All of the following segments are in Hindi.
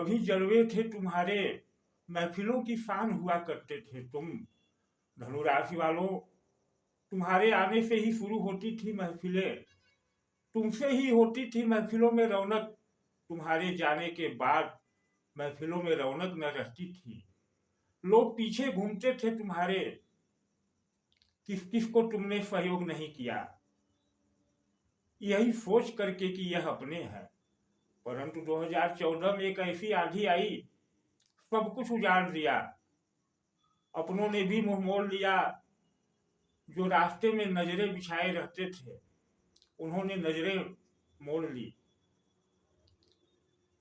कभी जलवे थे तुम्हारे, महफिलों की शान हुआ करते थे तुम। धनु राशि वालों, तुम्हारे आने से ही शुरू होती थी महफिलें, तुमसे ही होती थी महफिलों में रौनक। तुम्हारे जाने के बाद महफिलों में रौनक न रहती थी। लोग पीछे घूमते थे तुम्हारे, किस किस को तुमने सहयोग नहीं किया, यही सोच करके कि यह अपने हैं। परंतु 2014 में एक ऐसी आंधी आई, सब कुछ उजाड़ दिया। अपनों ने भी मुंह मोड़ लिया। जो रास्ते में नजरें बिछाए रहते थे, उन्होंने नजरें मोड़ ली।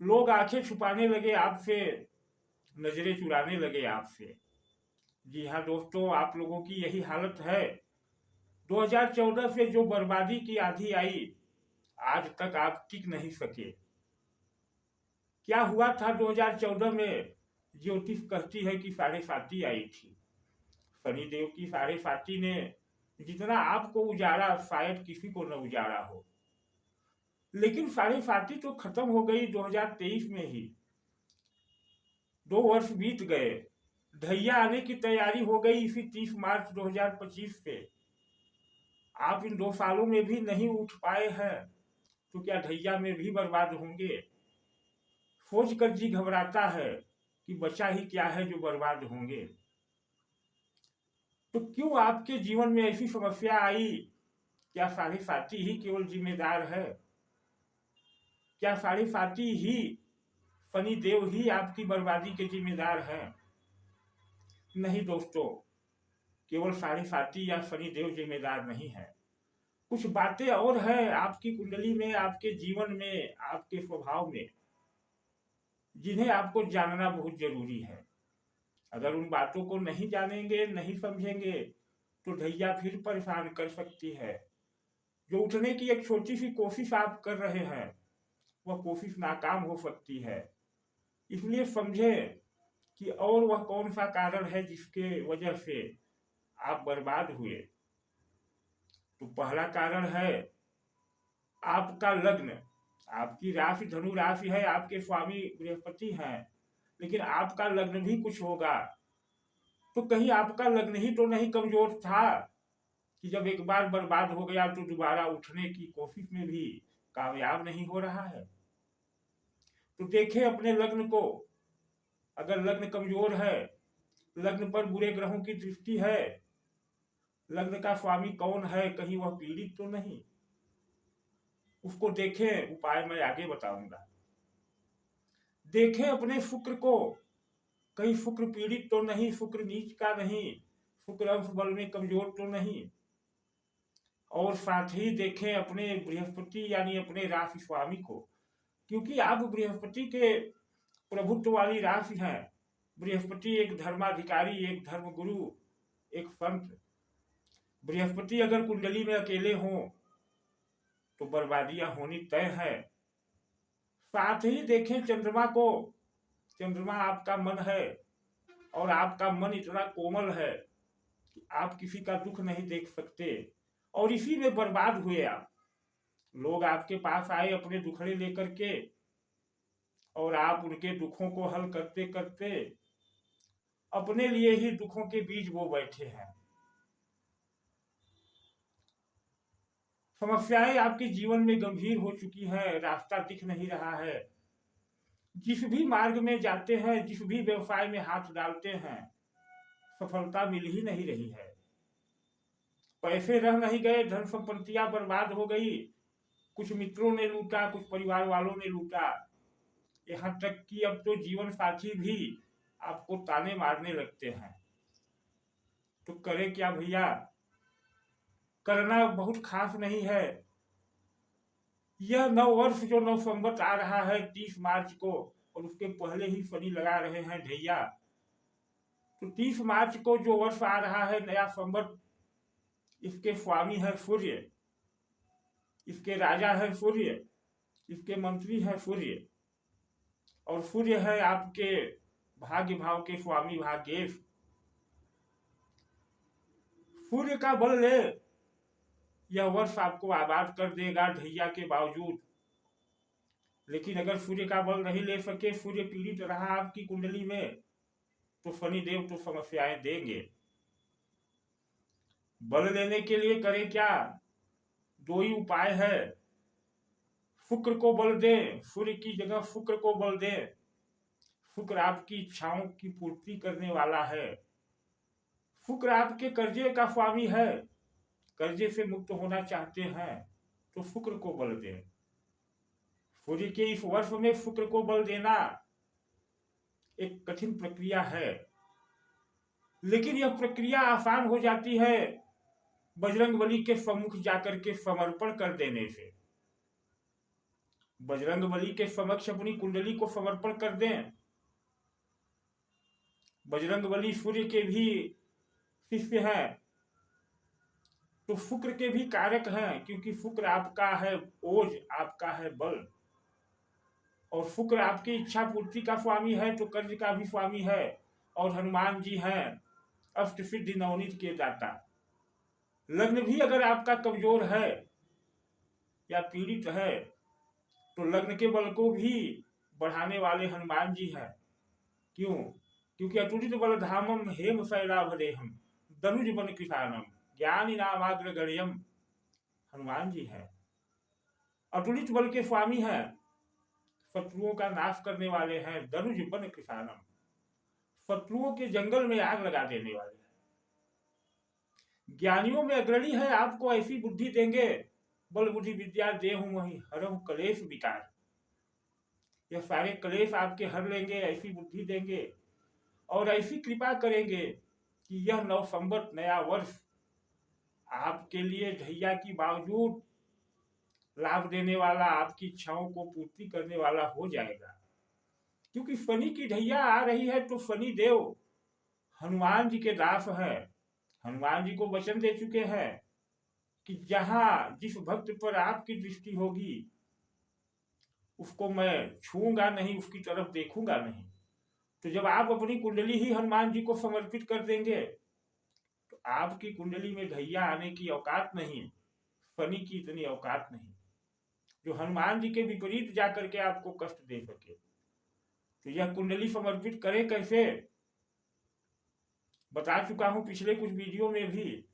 लोग आंखें छुपाने लगे आपसे, नजरें चुराने लगे आपसे। जी हाँ दोस्तों, आप लोगों की यही हालत है। 2014 से जो बर्बादी की आंधी आई, आज तक आप टिक नहीं सके। क्या हुआ था 2014 में? ज्योतिष कहती है कि 7.5 आई थी। शनिदेव की 7.5 ने जितना आपको उजाड़ा, शायद किसी को न उजाड़ा हो। लेकिन 7.5 तो खत्म हो गई 2023 में ही। 2 वर्ष बीत गए। ढैया आने की तैयारी हो गई इसी 30 मार्च 2025 से। आप इन 2 सालों में भी नहीं उठ पाए हैं, तो क्या ढैया में भी बर्बाद होंगे? सोच कर जी घबराता है कि बचा ही क्या है जो बर्बाद होंगे। तो क्यों आपके जीवन में ऐसी समस्या आई? क्या 7.5 ही केवल जिम्मेदार है? क्या 7.5 ही, शनिदेव ही आपकी बर्बादी के जिम्मेदार हैं? नहीं दोस्तों, केवल 7.5 या शनिदेव जिम्मेदार नहीं है। कुछ बातें और है आपकी कुंडली में, आपके जीवन में, आपके स्वभाव में, जिन्हें आपको जानना बहुत जरूरी है। अगर उन बातों को नहीं जानेंगे, नहीं समझेंगे, तो ढैया फिर परेशान कर सकती है। जो उठने की एक छोटी सी कोशिश आप कर रहे हैं, वह कोशिश नाकाम हो सकती है। इसलिए समझें कि और वह कौन सा कारण है जिसके वजह से आप बर्बाद हुए। तो पहला कारण है आपका लग्न। आपकी राशि धनु राशि है, आपके स्वामी बृहस्पति हैं, लेकिन आपका लग्न भी कुछ होगा। तो कहीं आपका लग्न ही तो नहीं कमजोर था कि जब एक बार बर्बाद हो गया तो दोबारा उठने की कोशिश में भी कामयाब नहीं हो रहा है? तो देखें अपने लग्न को। अगर लग्न कमजोर है, लग्न पर बुरे ग्रहों की दृष्टि है, लग्न का स्वामी कौन है, कहीं वह पीड़ित तो नहीं, उसको देखें। उपाय मैं आगे बताऊंगा। देखें अपने शुक्र को, कहीं शुक्र पीड़ित तो नहीं, शुक्र नीच का नहीं, शुक्र अंश बल में कमजोर तो नहीं। और साथ ही देखें अपने बृहस्पति यानी अपने राशि स्वामी को, क्योंकि आप बृहस्पति के प्रभुत्व वाली राशि हैं। बृहस्पति एक धर्माधिकारी, एक धर्मगुरु, एक संत। बृहस्पति अगर कुंडली में अकेले हों तो बर्बादियां होनी तय है। साथ ही देखें चंद्रमा को। चंद्रमा आपका मन है, और आपका मन इतना कोमल है कि आप किसी का दुख नहीं देख सकते, और इसी में बर्बाद हुए आप। लोग आपके पास आए अपने दुखड़े लेकर के, और आप उनके दुखों को हल करते करते अपने लिए ही दुखों के बीज बो बैठे हैं। समस्याएं आपके जीवन में गंभीर हो चुकी हैं, रास्ता दिख नहीं रहा है। जिस भी मार्ग में जाते हैं, जिस भी व्यवसाय में हाथ डालते हैं, सफलता मिल ही नहीं रही है। पैसे रह नहीं गए, धन संपत्तियां बर्बाद हो गई। कुछ मित्रों ने लूटा, कुछ परिवार वालों ने लूटा, यहाँ तक कि अब तो जीवन साथी भी आपको ताने मारने लगते हैं। तो करे क्या भैया? करना बहुत खास नहीं है। यह नववर्ष जो नवसंवत आ रहा है 30 मार्च को, और उसके पहले ही शनि लगा रहे हैं ढैया। तो 30 मार्च को जो वर्ष आ रहा है नया संवत, इसके स्वामी है सूर्य, इसके राजा है सूर्य, इसके मंत्री है सूर्य, और सूर्य है आपके भाग्य भाव के स्वामी भाग्येश। सूर्य का बल ले, यह वर्ष आपको आबाद कर देगा ढैया के बावजूद। लेकिन अगर सूर्य का बल नहीं ले सके, सूर्य पीड़ित रहा आपकी कुंडली में, तो शनिदेव तो समस्याएं देंगे। बल लेने के लिए करें क्या? दो ही उपाय है। शुक्र को बल दें, सूर्य की जगह शुक्र को बल दें। शुक्र आपकी इच्छाओं की पूर्ति करने वाला है। शुक्र आपके कर्जे का स्वामी है। कर्जे से मुक्त होना चाहते हैं तो शुक्र को बल दें। सूर्य के इस वर्ष में शुक्र को बल देना एक कठिन प्रक्रिया है, लेकिन यह प्रक्रिया आसान हो जाती है बजरंगबली के सम्मुख जाकर के समर्पण कर देने से। बजरंगबली के समक्ष अपनी कुंडली को समर्पण कर दें। बजरंगबली सूर्य के भी शिष्य हैं, तो शुक्र के भी कारक हैं, क्योंकि शुक्र आपका है ओज, आपका है बल, और शुक्र आपकी इच्छा पूर्ति का स्वामी है तो कर्ज का भी स्वामी है। और हनुमान जी हैं अष्ट सिद्धि नवनीत के दाता। लग्न भी अगर आपका कमजोर है या पीड़ित है तो लग्न के बल को भी बढ़ाने वाले हनुमान जी हैं। क्यों? क्योंकि अतुलित बल धामम हेम शैलाभदेहम दनुज बन किसानम ज्ञानी नामाग्र गण्यम हनुमान जी हैं। अतुलित बल के स्वामी हैं, शत्रुओं का नाश करने वाले हैं। दनुज बन किसानम, शत्रुओं के जंगल में आग लगा देने वाले हैं। ज्ञानियों में अग्रणी है, आपको ऐसी बुद्धि देंगे, बल बुद्धि विद्या देहु वही हरहु कलेश विकार। यह सारे कलेश आपके हर लेंगे, ऐसी बुद्धि देंगे और ऐसी कृपा करेंगे कि यह नव संवत नया वर्ष आपके लिए ढैया की बावजूद लाभ देने वाला, आपकी इच्छाओं को पूर्ति करने वाला हो जाएगा। क्योंकि शनि की ढैया आ रही है तो शनि देव हनुमान जी के दास है। हनुमान जी को वचन दे चुके हैं कि जहां जिस भक्त पर आपकी दृष्टि होगी उसको मैं छूंगा नहीं, उसकी तरफ देखूंगा नहीं। तो जब आप अपनी कुंडली ही हनुमान जी को समर्पित कर देंगे तो आपकी कुंडली में ढैया आने की औकात नहीं, शनि की इतनी औकात नहीं जो हनुमान जी के विपरीत जाकर के आपको कष्ट दे सके। तो यह कुंडली समर्पित करें कैसे, बता चुका हूं पिछले कुछ वीडियो में भी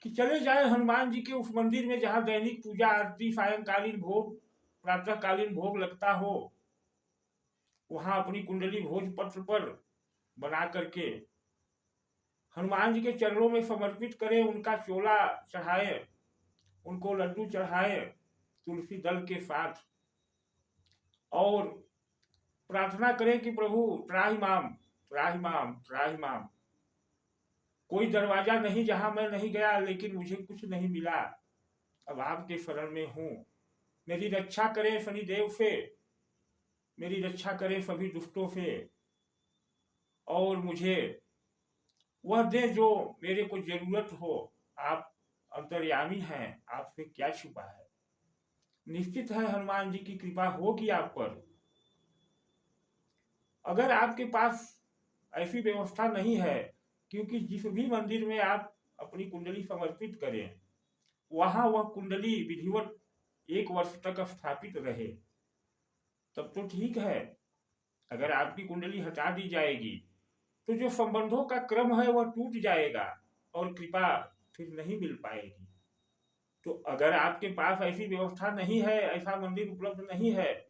कि चले जाए हनुमान जी के उस मंदिर में जहां दैनिक पूजा आरती, सायंकालीन भोग, प्रातःकालीन भोग लगता हो, वहां अपनी कुंडली भोजपत्र पर बना करके हनुमान जी के चरणों में समर्पित करें। उनका चोला चढ़ाए, उनको लड्डू चढ़ाए तुलसी दल के साथ, और प्रार्थना करें कि प्रभु त्राहिमाम त्राहिमाम त्राहिमाम। कोई दरवाजा नहीं जहां मैं नहीं गया, लेकिन मुझे कुछ नहीं मिला, अब आपके शरण में हूं। मेरी रक्षा करें शनिदेव से, मेरी रक्षा करें सभी दुष्टों से, और मुझे वह दे जो मेरे को जरूरत हो। आप अंतर्यामी हैं, आपसे क्या छुपा है। निश्चित है हनुमान जी की कृपा होगी आप पर। अगर आपके पास ऐसी व्यवस्था नहीं है, क्योंकि जिस भी मंदिर में आप अपनी कुंडली समर्पित करें वहां वह कुंडली विधिवत 1 वर्ष तक स्थापित रहे तब तो ठीक है। अगर आपकी कुंडली हटा दी जाएगी तो जो संबंधों का क्रम है वह टूट जाएगा और कृपा फिर नहीं मिल पाएगी। तो अगर आपके पास ऐसी व्यवस्था नहीं है, ऐसा मंदिर उपलब्ध नहीं है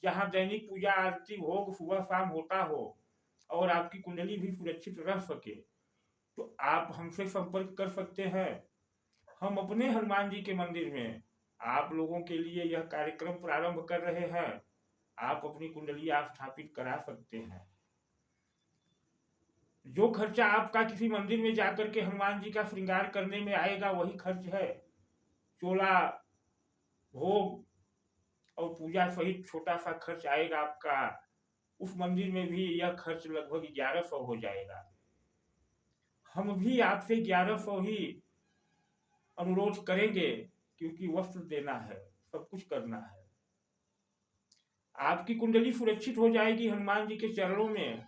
जहां दैनिक पूजा आरती भोग सुबह शाम होता हो और आपकी कुंडली भी सुरक्षित रह सके, तो आप हमसे संपर्क कर सकते हैं। हम अपने हनुमान जी के मंदिर में आप लोगों के लिए यह कार्यक्रम प्रारंभ कर रहे हैं। आप अपनी कुंडली आप स्थापित करा सकते हैं। जो खर्चा आपका किसी मंदिर में जाकर के हनुमान जी का श्रृंगार करने में आएगा वही खर्च है। चोला, भोग और पूजा सहित छोटा सा खर्च आएगा आपका। उस मंदिर में भी यह खर्च लगभग 1100 हो जाएगा। हम भी आपसे 1100 ही अनुरोध करेंगे, क्योंकि वस्त्र देना है, सब कुछ करना है। आपकी कुंडली सुरक्षित हो जाएगी हनुमान जी के चरणों में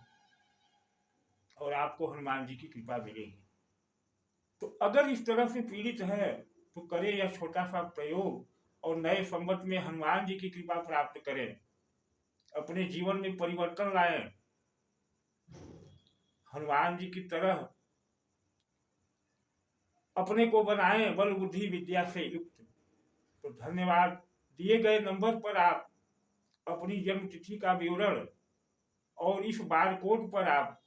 और आपको हनुमान जी की कृपा मिलेगी। तो अगर इस तरह से पीड़ित है तो करें यह छोटा सा प्रयोग और नए संवत में हनुमान जी की कृपा प्राप्त करें, अपने जीवन में परिवर्तन लाएं, हनुमान जी की तरह अपने को बनाएं बल बुद्धि विद्या से युक्त। तो धन्यवाद। दिए गए नंबर पर आप अपनी जन्म तिथि का विवरण और इस बार कोड पर आप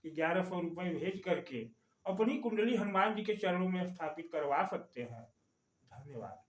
1100 रुपये भेज करके अपनी कुंडली हनुमान जी के चरणों में स्थापित करवा सकते हैं। धन्यवाद।